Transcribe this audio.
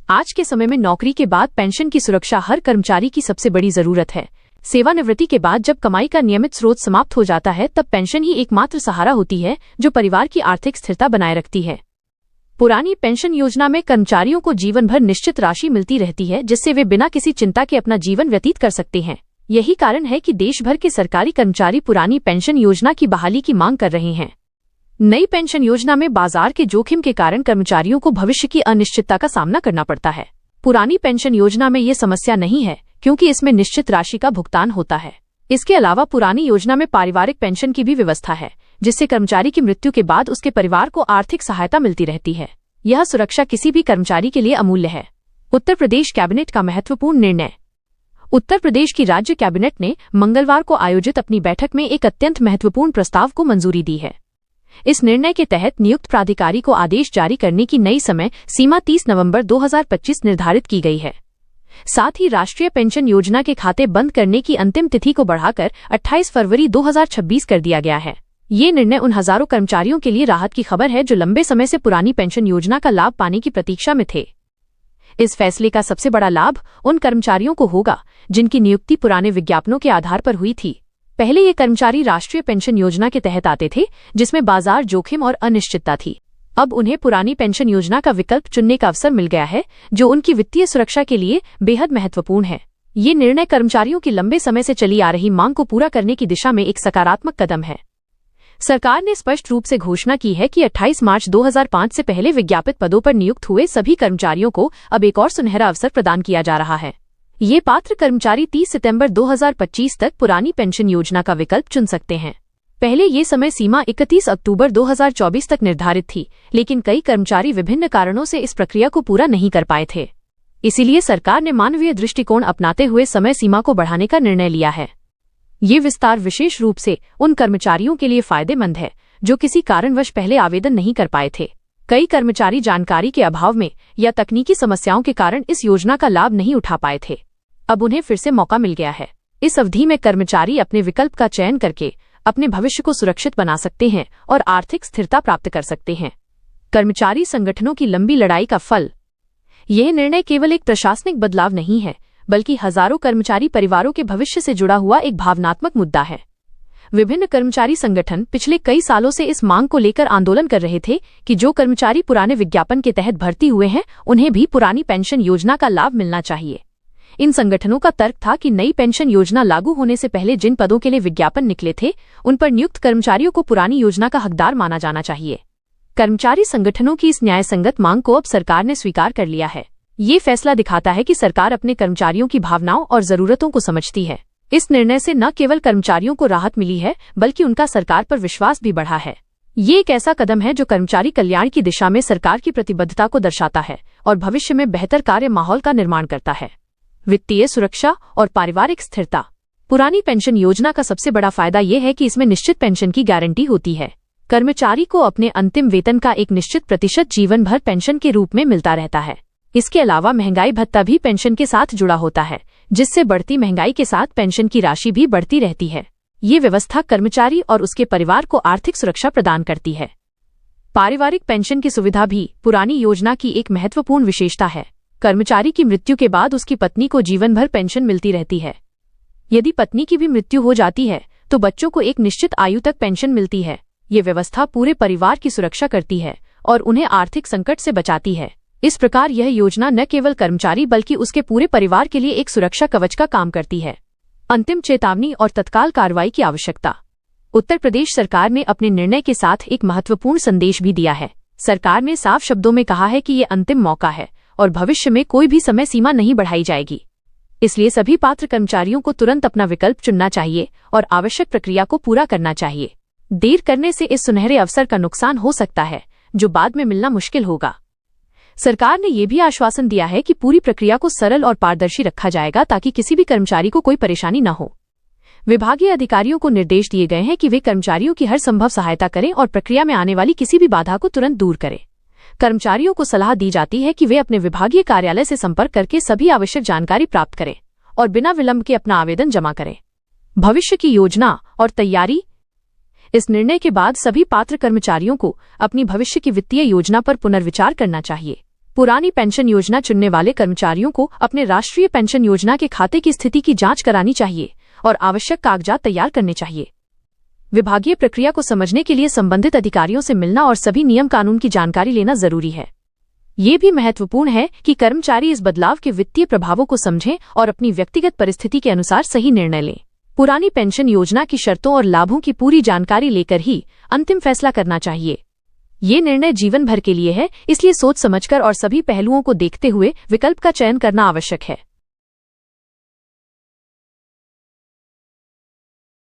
आज के समय में नौकरी के बाद पेंशन की सुरक्षा हर कर्मचारी की सबसे बड़ी जरूरत है। सेवानिवृत्ति के बाद जब कमाई का नियमित स्रोत समाप्त हो जाता है तब पेंशन ही एकमात्र सहारा होती है जो परिवार की आर्थिक स्थिरता बनाए रखती है। पुरानी पेंशन योजना में कर्मचारियों को जीवन भर निश्चित राशि मिलती रहती है जिससे वे बिना किसी चिंता के अपना जीवन व्यतीत कर सकते हैं। यही कारण है कि देश भर के सरकारी कर्मचारी पुरानी पेंशन योजना की बहाली की मांग कर रहे हैं। नई पेंशन योजना में बाजार के जोखिम के कारण कर्मचारियों को भविष्य की अनिश्चितता का सामना करना पड़ता है। पुरानी पेंशन योजना में ये समस्या नहीं है क्योंकि इसमें निश्चित राशि का भुगतान होता है। इसके अलावा पुरानी योजना में पारिवारिक पेंशन की भी व्यवस्था है जिससे कर्मचारी की मृत्यु के बाद उसके परिवार को आर्थिक सहायता मिलती रहती है। यह सुरक्षा किसी भी कर्मचारी के लिए अमूल्य है। उत्तर प्रदेश कैबिनेट का महत्वपूर्ण निर्णय। उत्तर प्रदेश की राज्य कैबिनेट ने मंगलवार को आयोजित अपनी बैठक में एक अत्यंत महत्वपूर्ण प्रस्ताव को मंजूरी दी है। इस निर्णय के तहत नियुक्त प्राधिकारी को आदेश जारी करने की नई समय सीमा 30 नवंबर 2025 निर्धारित की गई है। साथ ही राष्ट्रीय पेंशन योजना के खाते बंद करने की अंतिम तिथि को बढ़ाकर 28 फरवरी 2026 कर दिया गया है। ये निर्णय उन हजारों कर्मचारियों के लिए राहत की खबर है जो लंबे समय से पुरानी पेंशन योजना का लाभ पाने की प्रतीक्षा में थे। इस फैसले का सबसे बड़ा लाभ उन कर्मचारियों को होगा जिनकी नियुक्ति पुराने विज्ञापनों के आधार पर हुई थी। पहले ये कर्मचारी राष्ट्रीय पेंशन योजना के तहत आते थे जिसमें बाजार जोखिम और अनिश्चितता थी। अब उन्हें पुरानी पेंशन योजना का विकल्प चुनने का अवसर मिल गया है जो उनकी वित्तीय सुरक्षा के लिए बेहद महत्वपूर्ण है। ये निर्णय कर्मचारियों की लंबे समय से चली आ रही मांग को पूरा करने की दिशा में एक सकारात्मक कदम है। सरकार ने स्पष्ट रूप से घोषणा की है कि 28 मार्च 2005 से पहले विज्ञापित पदों पर नियुक्त हुए सभी कर्मचारियों को अब एक और सुनहरा अवसर प्रदान किया जा रहा है। ये पात्र कर्मचारी 30 सितंबर 2025 तक पुरानी पेंशन योजना का विकल्प चुन सकते हैं। पहले ये समय सीमा 31 अक्टूबर 2024 तक निर्धारित थी, लेकिन कई कर्मचारी विभिन्न कारणों से इस प्रक्रिया को पूरा नहीं कर पाए थे। इसीलिए सरकार ने मानवीय दृष्टिकोण अपनाते हुए समय सीमा को बढ़ाने का निर्णय लिया है। ये विस्तार विशेष रूप से उन कर्मचारियों के लिए फायदेमंद है जो किसी कारणवश पहले आवेदन नहीं कर पाए थे। कई कर्मचारी जानकारी के अभाव में या तकनीकी समस्याओं के कारण इस योजना का लाभ नहीं उठा पाए थे। अब उन्हें फिर से मौका मिल गया है। इस अवधि में कर्मचारी अपने विकल्प का चयन करके अपने भविष्य को सुरक्षित बना सकते हैं और आर्थिक स्थिरता प्राप्त कर सकते हैं। कर्मचारी संगठनों की लंबी लड़ाई का फल। यह निर्णय केवल एक प्रशासनिक बदलाव नहीं है बल्कि हजारों कर्मचारी परिवारों के भविष्य से जुड़ा हुआ एक भावनात्मक मुद्दा है। विभिन्न कर्मचारी संगठन पिछले कई सालों से इस मांग को लेकर आंदोलन कर रहे थे कि जो कर्मचारी पुराने विज्ञापन के तहत भर्ती हुए हैं उन्हें भी पुरानी पेंशन योजना का लाभ मिलना चाहिए। इन संगठनों का तर्क था कि नई पेंशन योजना लागू होने से पहले जिन पदों के लिए विज्ञापन निकले थे उन पर नियुक्त कर्मचारियों को पुरानी योजना का हकदार माना जाना चाहिए। कर्मचारी संगठनों की इस न्यायसंगत मांग को अब सरकार ने स्वीकार कर लिया है। ये फैसला दिखाता है कि सरकार अपने कर्मचारियों की भावनाओं और जरूरतों को समझती है। इस निर्णय से न केवल कर्मचारियों को राहत मिली है बल्कि उनका सरकार पर विश्वास भी बढ़ा है। ये एक ऐसा कदम है जो कर्मचारी कल्याण की दिशा में सरकार की प्रतिबद्धता को दर्शाता है और भविष्य में बेहतर कार्य माहौल का निर्माण करता है। वित्तीय सुरक्षा और पारिवारिक स्थिरता। पुरानी पेंशन योजना का सबसे बड़ा फायदा यह है कि इसमें निश्चित पेंशन की गारंटी होती है। कर्मचारी को अपने अंतिम वेतन का एक निश्चित प्रतिशत जीवन भर पेंशन के रूप में मिलता रहता है। इसके अलावा महंगाई भत्ता भी पेंशन के साथ जुड़ा होता है जिससे बढ़ती महंगाई के साथ पेंशन की राशि भी बढ़ती रहती है। ये व्यवस्था कर्मचारी और उसके परिवार को आर्थिक सुरक्षा प्रदान करती है। पारिवारिक पेंशन की सुविधा भी पुरानी योजना की एक महत्वपूर्ण विशेषता है। कर्मचारी की मृत्यु के बाद उसकी पत्नी को जीवन भर पेंशन मिलती रहती है। यदि पत्नी की भी मृत्यु हो जाती है तो बच्चों को एक निश्चित आयु तक पेंशन मिलती है। ये व्यवस्था पूरे परिवार की सुरक्षा करती है और उन्हें आर्थिक संकट से बचाती है। इस प्रकार यह योजना न केवल कर्मचारी बल्कि उसके पूरे परिवार के लिए एक सुरक्षा कवच का काम करती है। अंतिम चेतावनी और तत्काल कार्रवाई की आवश्यकता। उत्तर प्रदेश सरकार ने अपने निर्णय के साथ एक महत्वपूर्ण संदेश भी दिया है। सरकार ने साफ शब्दों में कहा है कि ये अंतिम मौका है और भविष्य में कोई भी समय सीमा नहीं बढ़ाई जाएगी। इसलिए सभी पात्र कर्मचारियों को तुरंत अपना विकल्प चुनना चाहिए और आवश्यक प्रक्रिया को पूरा करना चाहिए। देर करने से इस सुनहरे अवसर का नुकसान हो सकता है जो बाद में मिलना मुश्किल होगा। सरकार ने यह भी आश्वासन दिया है कि पूरी प्रक्रिया को सरल और पारदर्शी रखा जाएगा ताकि किसी भी कर्मचारी को कोई परेशानी न हो। विभागीय अधिकारियों को निर्देश दिए गए हैं कि वे कर्मचारियों की हर संभव सहायता करें और प्रक्रिया में आने वाली किसी भी बाधा को तुरंत दूर करें। कर्मचारियों को सलाह दी जाती है कि वे अपने विभागीय कार्यालय से संपर्क करके सभी आवश्यक जानकारी प्राप्त करें और बिना विलंब के अपना आवेदन जमा करें। भविष्य की योजना और तैयारी। इस निर्णय के बाद सभी पात्र कर्मचारियों को अपनी भविष्य की वित्तीय योजना पर पुनर्विचार करना चाहिए। पुरानी पेंशन योजना चुनने वाले कर्मचारियों को अपने राष्ट्रीय पेंशन योजना के खाते की स्थिति की जांच करानी चाहिए और आवश्यक कागजात तैयार करने चाहिए। विभागीय प्रक्रिया को समझने के लिए संबंधित अधिकारियों से मिलना और सभी नियम कानून की जानकारी लेना जरूरी है। ये भी महत्वपूर्ण है कि कर्मचारी इस बदलाव के वित्तीय प्रभावों को समझें और अपनी व्यक्तिगत परिस्थिति के अनुसार सही निर्णय लें। पुरानी पेंशन योजना की शर्तों और लाभों की पूरी जानकारी लेकर ही अंतिम फैसला करना चाहिए। ये निर्णय जीवन भर के लिए है, इसलिए सोच समझकर और सभी पहलुओं को देखते हुए विकल्प का चयन करना आवश्यक है।